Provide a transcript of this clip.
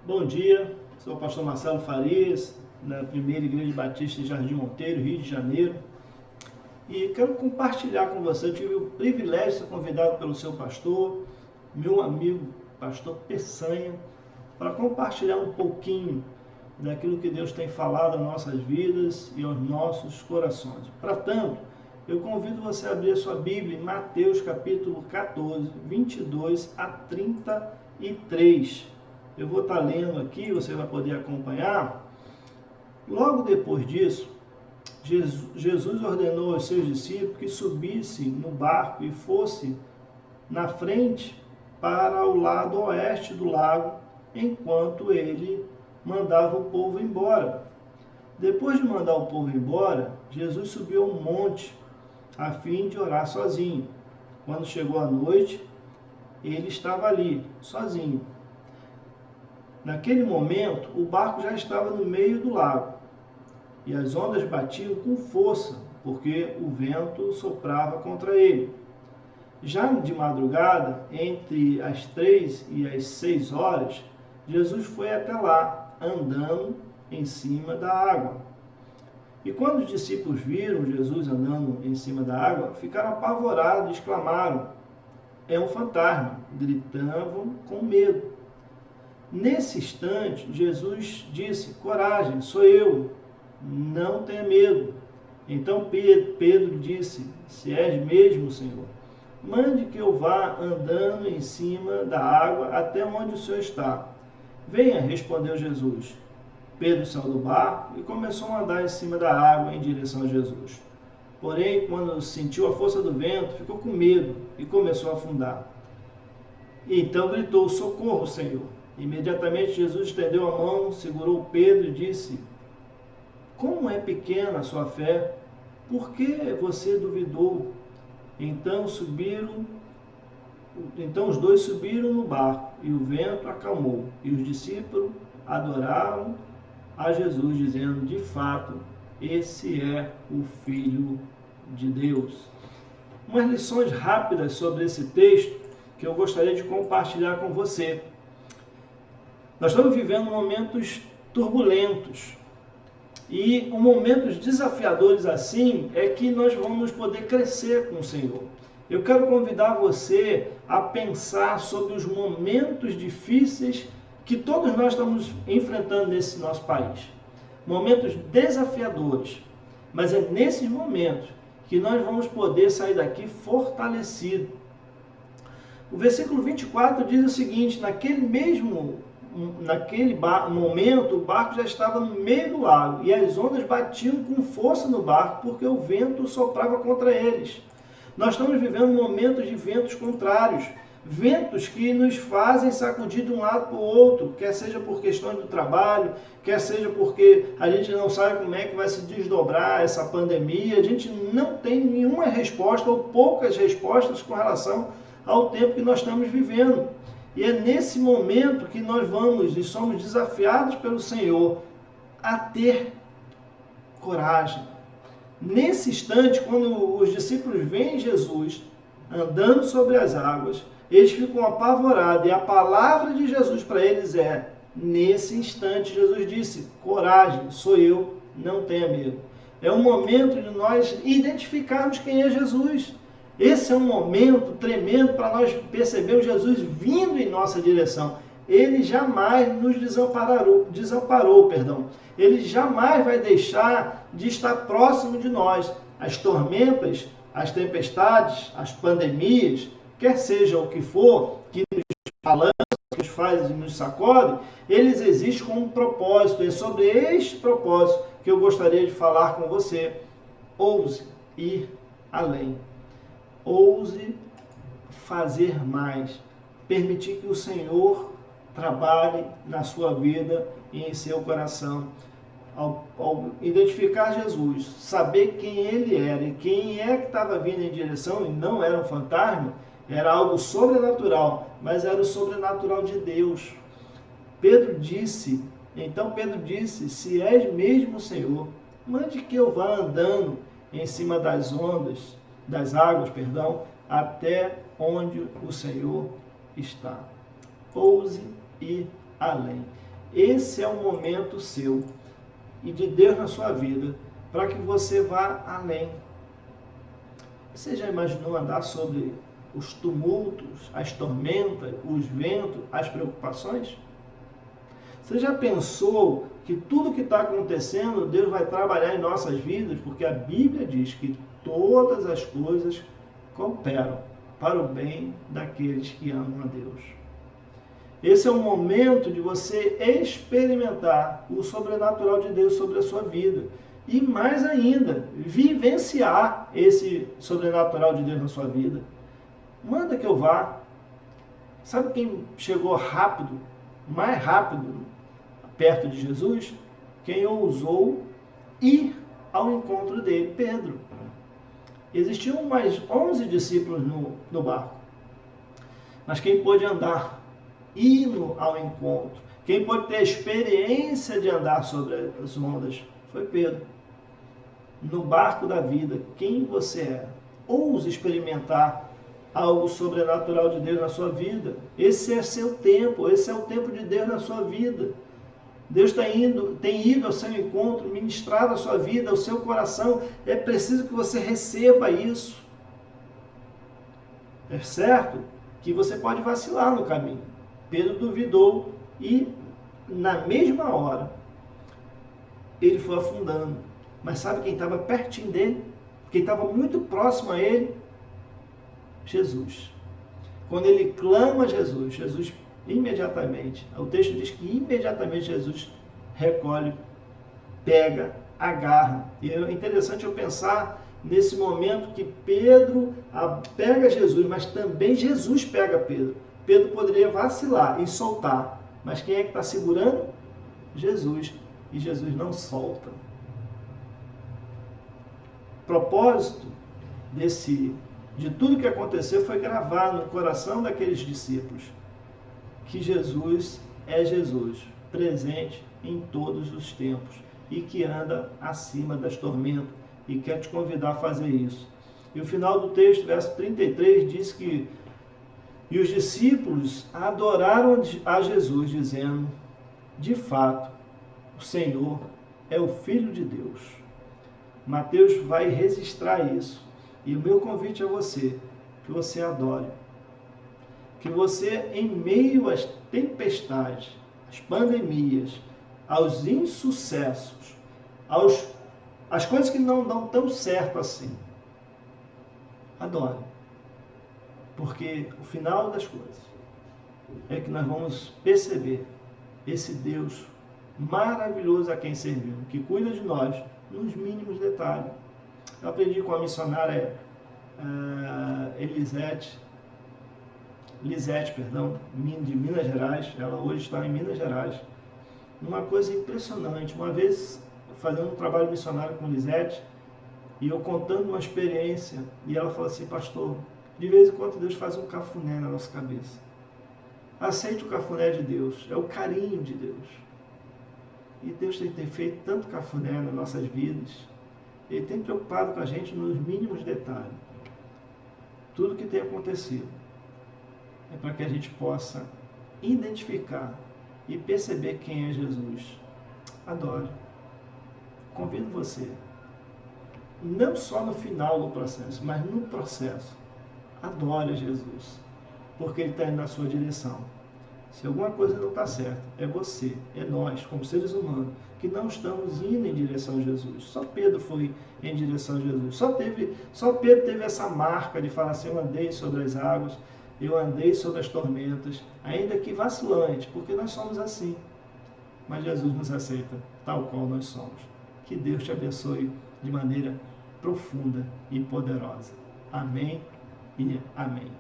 Bom dia, sou o pastor Marcelo Farias, da Primeira Igreja Batista de Jardim Monteiro, Rio de Janeiro. E quero compartilhar com você, eu tive o privilégio de ser convidado pelo seu pastor, meu amigo, pastor Peçanha, para compartilhar um pouquinho daquilo que Deus tem falado às nossas vidas e aos nossos corações. Para tanto, eu convido você a abrir a sua Bíblia em Mateus capítulo 14, 22 a 33. Eu vou estar lendo aqui, você vai poder acompanhar. Logo depois disso, Jesus ordenou aos seus discípulos que subissem no barco e fosse na frente para o lado oeste do lago, enquanto ele mandava o povo embora. Depois de mandar o povo embora, Jesus subiu ao monte a fim de orar sozinho. Quando chegou a noite, ele estava ali, sozinho. Naquele momento, o barco já estava no meio do lago e as ondas batiam com força, porque o vento soprava contra ele. Já de madrugada, entre as 3 e as 6 horas, Jesus foi até lá, andando em cima da água. E quando os discípulos viram Jesus andando em cima da água, ficaram apavorados e exclamaram: "É um fantasma!", gritavam com medo. Nesse instante, Jesus disse: "Coragem, sou eu, não tenha medo." Então Pedro disse: "Se és mesmo, Senhor, mande que eu vá andando em cima da água até onde o Senhor está." "Venha", respondeu Jesus. Pedro saiu do barco e começou a andar em cima da água em direção a Jesus. Porém, quando sentiu a força do vento, ficou com medo e começou a afundar. E então gritou: "Socorro, Senhor!" Imediatamente Jesus estendeu a mão, segurou Pedro e disse: "Como é pequena a sua fé, por que você duvidou?" Então os dois subiram no barco e o vento acalmou. E os discípulos adoraram a Jesus, dizendo: "De fato, esse é o Filho de Deus." Umas lições rápidas sobre esse texto que eu gostaria de compartilhar com você. Nós estamos vivendo momentos turbulentos e momentos desafiadores assim é que nós vamos poder crescer com o Senhor. Eu quero convidar você a pensar sobre os momentos difíceis que todos nós estamos enfrentando nesse nosso país. Momentos desafiadores, mas é nesses momentos que nós vamos poder sair daqui fortalecido. O versículo 24 diz o seguinte: naquele momento, o barco já estava no meio do lago e as ondas batiam com força no barco porque o vento soprava contra eles. Nós estamos vivendo momentos de ventos contrários, ventos que nos fazem sacudir de um lado para o outro, quer seja por questões do trabalho, quer seja porque a gente não sabe como é que vai se desdobrar essa pandemia, a gente não tem nenhuma resposta ou poucas respostas com relação ao tempo que nós estamos vivendo. E é nesse momento que nós vamos e somos desafiados pelo Senhor a ter coragem. Nesse instante, quando os discípulos veem Jesus andando sobre as águas, eles ficam apavorados. E a palavra de Jesus para eles é: nesse instante, Jesus disse: "Coragem, sou eu, não tenha medo." É um momento de nós identificarmos quem é Jesus. Esse é um momento tremendo para nós percebermos Jesus vindo em nossa direção. Ele jamais nos desamparou. Ele jamais vai deixar de estar próximo de nós. As tormentas, as tempestades, as pandemias, quer seja o que for, que nos balança, que nos faz e nos sacode, eles existem com um propósito. É sobre este propósito que eu gostaria de falar com você. Ouse ir além. Ouse fazer mais. Permitir que o Senhor trabalhe na sua vida e em seu coração. Ao identificar Jesus, saber quem ele era e quem é que estava vindo em direção, e não era um fantasma, era algo sobrenatural, mas era o sobrenatural de Deus. Então Pedro disse: "Se és mesmo, Senhor, mande que eu vá andando em cima das águas, até onde o Senhor está." Ouse ir além. esse é um momento seu e de Deus na sua vida, para que você vá além. Você já imaginou andar sobre os tumultos, as tormentas, os ventos, as preocupações? Você já pensou que tudo que está acontecendo, Deus vai trabalhar em nossas vidas? Porque a Bíblia diz que todas as coisas cooperam para o bem daqueles que amam a Deus. Esse é o momento de você experimentar o sobrenatural de Deus sobre a sua vida. E mais ainda, vivenciar esse sobrenatural de Deus na sua vida. Manda que eu vá. Sabe quem chegou rápido, mais rápido, perto de Jesus? Quem ousou ir ao encontro dele, Pedro. Existiam mais 11 discípulos no barco. Mas quem pôde andar, indo ao encontro, quem pôde ter a experiência de andar sobre as ondas, foi Pedro. No barco da vida, quem você é? Ouse experimentar algo sobrenatural de Deus na sua vida. Esse é seu tempo, esse é o tempo de Deus na sua vida. Deus tem ido ao seu encontro, ministrado a sua vida, ao seu coração. É preciso que você receba isso. É certo que você pode vacilar no caminho. Pedro duvidou e, na mesma hora, ele foi afundando. Mas sabe quem estava pertinho dele? Quem estava muito próximo a ele? Jesus. Quando ele clama a Jesus, Jesus imediatamente, o texto diz que imediatamente Jesus recolhe, pega, agarra. E é interessante eu pensar nesse momento que Pedro pega Jesus, mas também Jesus pega Pedro. Pedro poderia vacilar e soltar, mas quem é que está segurando? Jesus. E Jesus não solta. O propósito de tudo que aconteceu foi gravar no coração daqueles discípulos que Jesus é Jesus, presente em todos os tempos e que anda acima das tormentas, e quer te convidar a fazer isso. E o final do texto, verso 33, diz que e os discípulos adoraram a Jesus, dizendo: de fato, o Senhor é o Filho de Deus. Mateus vai registrar isso. E o meu convite a você, que você adore. Que você, em meio às tempestades, às pandemias, aos insucessos, às coisas que não dão tão certo assim, adore. Porque o final das coisas é que nós vamos perceber esse Deus maravilhoso a quem servimos, que cuida de nós nos mínimos detalhes. Eu aprendi com a missionária Lisete, de Minas Gerais. Ela hoje está em Minas Gerais. Uma coisa impressionante. Uma vez, fazendo um trabalho missionário com Lisete, e eu contando uma experiência, e ela falou assim: pastor, de vez em quando Deus faz um cafuné na nossa cabeça. Aceite o cafuné de Deus, é o carinho de Deus. E Deus tem feito tanto cafuné nas nossas vidas. Ele tem preocupado com a gente nos mínimos detalhes. Tudo que tem acontecido é para que a gente possa identificar e perceber quem é Jesus. Adore. Convido você, não só no final do processo, mas no processo, adore a Jesus, porque Ele está indo na sua direção. Se alguma coisa não está certa, é você, é nós, como seres humanos, que não estamos indo em direção a Jesus. Só Pedro foi em direção a Jesus. Só Pedro teve essa marca de falar assim: eu andei sobre as águas, eu andei sobre as tormentas, ainda que vacilante, porque nós somos assim. Mas Jesus nos aceita tal qual nós somos. Que Deus te abençoe de maneira profunda e poderosa. Amém e amém.